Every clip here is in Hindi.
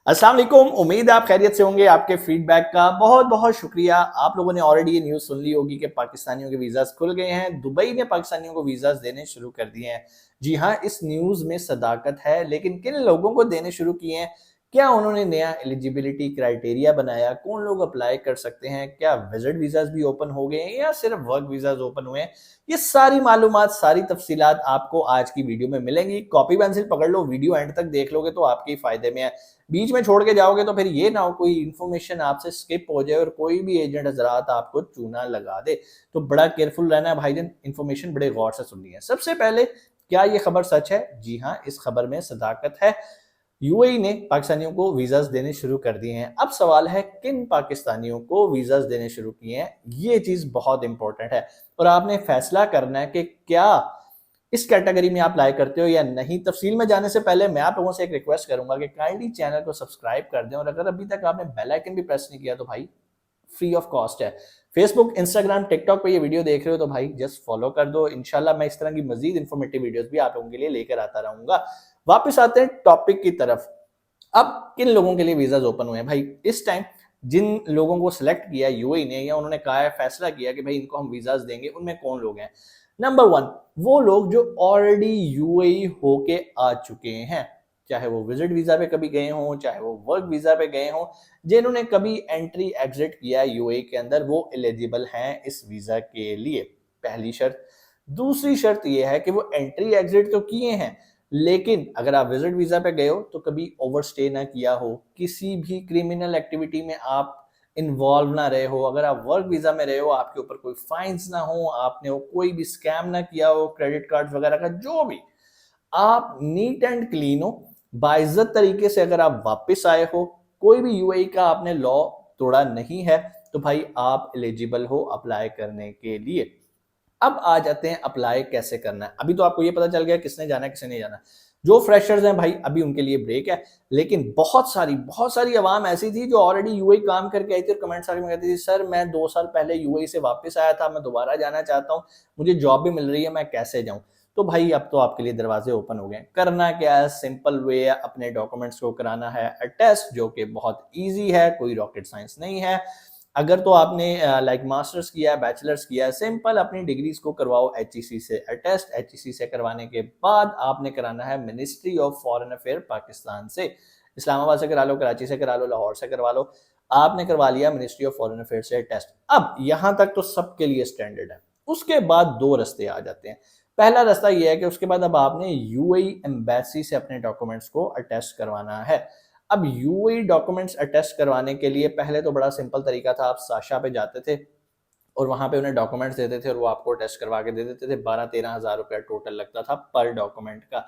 अस्सलाम वालेकुम। उम्मीद है आप खैरियत से होंगे। आपके फीडबैक का बहुत बहुत शुक्रिया। आप लोगों ने ऑलरेडी ये न्यूज़ सुन ली होगी कि पाकिस्तानियों के वीज़ाज़ खुल गए हैं। दुबई ने पाकिस्तानियों को वीज़ाज़ देने शुरू कर दिए हैं। जी हाँ, इस न्यूज़ में सदाकत है, लेकिन किन लोगों को देने शुरू किए हैं? क्या उन्होंने नया एलिजिबिलिटी क्राइटेरिया बनाया? कौन लोग अप्लाई कर सकते हैं? क्या विजिट वीज़ाज़ भी ओपन हो गए हैं या सिर्फ वर्क वीज़ाज़ ओपन हुए हैं? ये सारी मालूमात, सारी तफसीलात आपको आज की वीडियो में मिलेंगी। कॉपी पेंसिल पकड़ लो, वीडियो एंड तक देख लोगे तो आपके ही फायदे में है। बीच में छोड़ के जाओगे तो फिर ये ना हो कोई इन्फॉर्मेशन आपसे स्किप हो जाए और कोई भी एजेंट हजरात आपको चूना लगा दे। तो बड़ा केयरफुल रहना है भाईजान, इन्फॉर्मेशन बड़े गौर से सुननी है। सबसे पहले, क्या ये खबर सच है? जी हाँ, इस खबर में सदाकत है। यूएई ने पाकिस्तानियों को वीजास देने शुरू कर दिए हैं। अब सवाल है किन पाकिस्तानियों को वीजास देने शुरू किए हैं। ये चीज बहुत इंपॉर्टेंट है और आपने फैसला करना है कि क्या इस कैटेगरी में आप अप्लाई करते हो या नहीं। तफसील में जाने से पहले मैं आप लोगों से एक रिक्वेस्ट करूंगा कि काइंडली चैनल को सब्सक्राइब कर दें और अगर अभी तक आपने बेल आइकन भी प्रेस नहीं किया तो भाई फ्री ऑफ कॉस्ट है। फेसबुक, इंस्टाग्राम, टिकटॉक पे ये वीडियो देख रहे हो तो भाई जस्ट फॉलो कर दो। इंशाल्लाह मैं इस तरह की मजीद इन्फॉर्मेटिव वीडियोस भी आप लोगों के लिए लेकर आता रहूंगा। वापस आते हैं टॉपिक की तरफ। अब किन लोगों के लिए वीजाज ओपन हुए हैं भाई? इस टाइम जिन लोगों को सिलेक्ट किया यूएई ने या उन्होंने कहा है, फैसला किया कि भाई इनको हम वीजाज देंगे, उनमें कौन लोग हैं? नंबर वन, वो लोग जो ऑलरेडी यूएई होके आ चुके हैं, चाहे वो विजिट वीजा पे कभी गए हों, चाहे वो वर्क वीजा पे गए हों, जिन्होंने कभी एंट्री एग्जिट किया यूएई के अंदर, वो एलिजिबल हैं इस वीजा के लिए। पहली शर्त। दूसरी शर्त यह है कि वो एंट्री एग्जिट तो किए हैं, लेकिन अगर आप विजिट वीजा पे गए हो तो कभी ओवरस्टे ना किया हो, किसी भी क्रिमिनल एक्टिविटी में आप इन्वॉल्व ना रहे हो, अगर आप वर्क वीजा में रहे हो आपके ऊपर कोई फाइन्स ना हो, आपने वो कोई भी स्कैम ना किया हो, क्रेडिट कार्ड वगैरह का जो भी, आप नीट एंड क्लीन हो, बाइज्जत तरीके से अगर आप वापस आए हो, कोई भी यूएई का आपने लॉ तोड़ा नहीं है, तो भाई आप एलिजिबल हो अप्लाई करने के लिए। अब आ जाते हैं अप्लाई कैसे करना है। अभी तो आपको ये पता चल गया किसने जाना है किसने नहीं जाना। जो फ्रेशर्स हैं भाई, अभी उनके लिए ब्रेक है, लेकिन बहुत सारी आवाम ऐसी थी जो ऑलरेडी यूएई काम करके आई थी और कमेंट्स आके में कहती थी, सर मैं 2 साल पहले यूएई से वापस आया था, मैं दोबारा जाना चाहता हूँ, मुझे जॉब भी मिल रही है, मैं कैसे जाऊँ? तो भाई अब तो आपके लिए दरवाजे ओपन हो गए। करना क्या है? सिंपल वे है, अपने डॉक्यूमेंट्स को कराना है अटेस्ट, जो कि बहुत ईजी है, कोई रॉकेट साइंस नहीं है। अगर तो आपने लाइक मास्टर्स किया है, बैचलर्स किया है, सिंपल अपनी डिग्रीज को करवाओ एचईसी से अटेस्ट। एचईसी से करवाने के बाद आपने कराना है ministry of foreign affair Pakistan से। इस्लामाबाद से करा लो, कराची से करा लो, लाहौर से करवा लो। आपने करवा लिया मिनिस्ट्री ऑफ फॉरेन अफेयर से टेस्ट। अब यहां तक तो सबके लिए स्टैंडर्ड है। उसके बाद दो रास्ते आ जाते हैं। पहला रास्ता यह है कि उसके बाद अब आपने यूएई एम्बेसी से अपने डॉक्यूमेंट्स को अटेस्ट करवाना है। अब यूएई डॉक्यूमेंट्स अटेस्ट करवाने के लिए पहले तो बड़ा सिंपल तरीका था, आप साशा पे जाते थे और वहां पे उन्हें डॉक्यूमेंट्स देते थे और वो आपको टेस्ट करवा के दे देते थे। 12-13 हज़ार रुपया टोटल लगता था पर डॉक्यूमेंट का।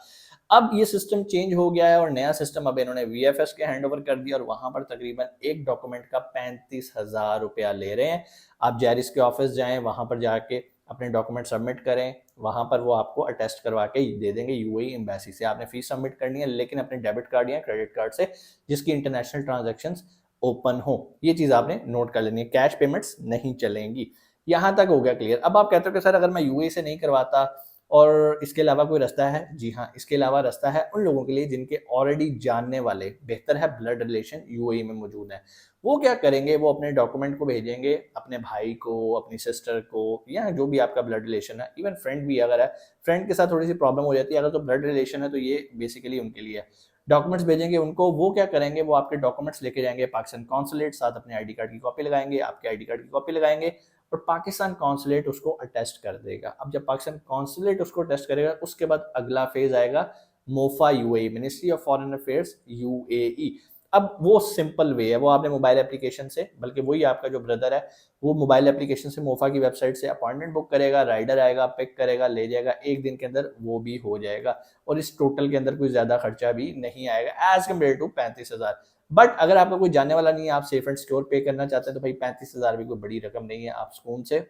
अब ये सिस्टम चेंज हो गया है और नया सिस्टम अब इन्होंने वीएफएस के हैंड ओवर कर दिया और वहां पर तकरीबन एक डॉक्यूमेंट का 35,000 रुपया ले रहे हैं। आप जैरिस के ऑफिस जाएं, वहां पर जाके अपने डॉक्यूमेंट सबमिट करें, वहां पर वो आपको अटेस्ट करवा के दे देंगे यूएई एम्बेसी से। आपने फीस सबमिट करनी है, लेकिन अपने डेबिट कार्ड या क्रेडिट कार्ड से जिसकी इंटरनेशनल ट्रांजेक्शंस ओपन हो। ये चीज आपने नोट कर लेनी है, कैश पेमेंट्स नहीं चलेंगी। यहां तक हो गया क्लियर। अब आप कहते हो कि सर अगर मैं यूएई से नहीं करवाता और इसके अलावा कोई रास्ता है? जी हाँ, इसके अलावा रास्ता है उन लोगों के लिए जिनके ऑलरेडी जानने वाले, बेहतर है ब्लड रिलेशन यूएई में मौजूद है। वो क्या करेंगे? वो अपने डॉक्यूमेंट को भेजेंगे अपने भाई को, अपनी सिस्टर को, या जो भी आपका ब्लड रिलेशन है, इवन फ्रेंड भी अगर है, फ्रेंड के साथ थोड़ी सी प्रॉब्लम हो जाती है, अगर तो ब्लड रिलेशन है तो ये बेसिकली उनके लिए है। डॉक्यूमेंट्स भेजेंगे उनको, वो क्या करेंगे? वो आपके डॉक्यूमेंट्स लेके जाएंगे पाकिस्तान कॉन्सुलेट, साथ अपने आईडी कार्ड की कॉपी लगाएंगे, आपके आईडी कार्ड की कॉपी लगाएंगे और पाकिस्तान कॉन्सुलेट उसको अटेस्ट कर देगा। अब जब पाकिस्तान कॉन्सुलेट उसको टेस्ट करेगा, उसके बाद अगला फेज आएगा MOFA UAE, ministry of foreign affairs UAE. अब वो सिंपल वे है, वो आपने मोबाइल एप्लीकेशन से, बल्कि वही आपका जो ब्रदर है वो मोबाइल एप्लीकेशन से मोफा की वेबसाइट से अपॉइंटमेंट बुक करेगा, राइडर आएगा, पिक करेगा, ले जाएगा, एक दिन के अंदर वो भी हो जाएगा और इस टोटल के अंदर कोई ज्यादा खर्चा भी नहीं आएगा एज कम्पेयर टू 35,000। बट अगर आपका कोई जानने वाला नहीं है, आप सेफ एंड सिक्योर पे करना चाहते हैं, तो भाई 35,000 भी कोई बड़ी रकम नहीं है। आप सुकून से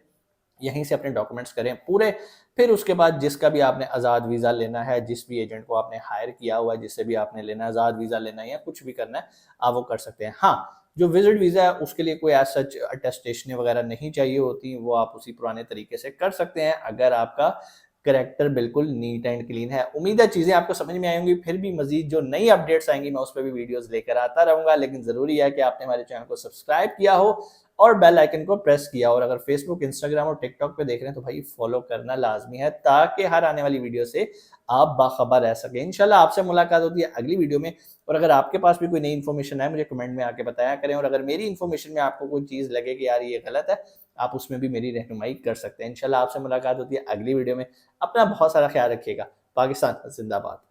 यहीं से अपने डॉक्यूमेंट्स करें पूरे। फिर उसके बाद जिसका भी आपने आज़ाद वीज़ा लेना है, जिस भी एजेंट को आपने हायर किया हुआ है, जिससे भी आपने लेना है, आज़ाद वीज़ा लेना है या कुछ भी करना है, आप वो कर सकते हैं। हाँ, जो विजिट वीज़ा है उसके लिए कोई एज सच अटेस्टेशन वगैरह नहीं चाहिए होती, वो आप उसी पुराने तरीके से कर सकते हैं। अगर आपका कैरेक्टर बिल्कुल नीट एंड क्लीन है। उम्मीद है चीजें आपको समझ में आई होंगी। फिर भी मजीद जो नई अपडेट्स आएंगी मैं उस पर भी वीडियोस लेकर आता रहूंगा, लेकिन जरूरी है कि आपने हमारे चैनल को सब्सक्राइब किया हो और बेल आइकन को प्रेस किया हो। और अगर फेसबुक, इंस्टाग्राम और टिकटॉक पे देख रहे हैं तो भाई फॉलो करना लाजमी है, ताकि हर आने वाली वीडियो से आप बाखबर रह सके। इंशाल्लाह आपसे मुलाकात होती है अगली वीडियो में। और अगर आपके पास भी कोई नई इन्फॉर्मेशन है मुझे कमेंट में आके बताया करें, और अगर मेरी इन्फॉर्मेशन में आपको कोई चीज़ लगे कि यार ये गलत है, आप उसमें भी मेरी रहनुमाई कर सकते हैं। इंशाल्लाह आपसे मुलाकात होती है अगली वीडियो में। अपना बहुत सारा ख्याल रखिएगा। पाकिस्तान जिंदाबाद।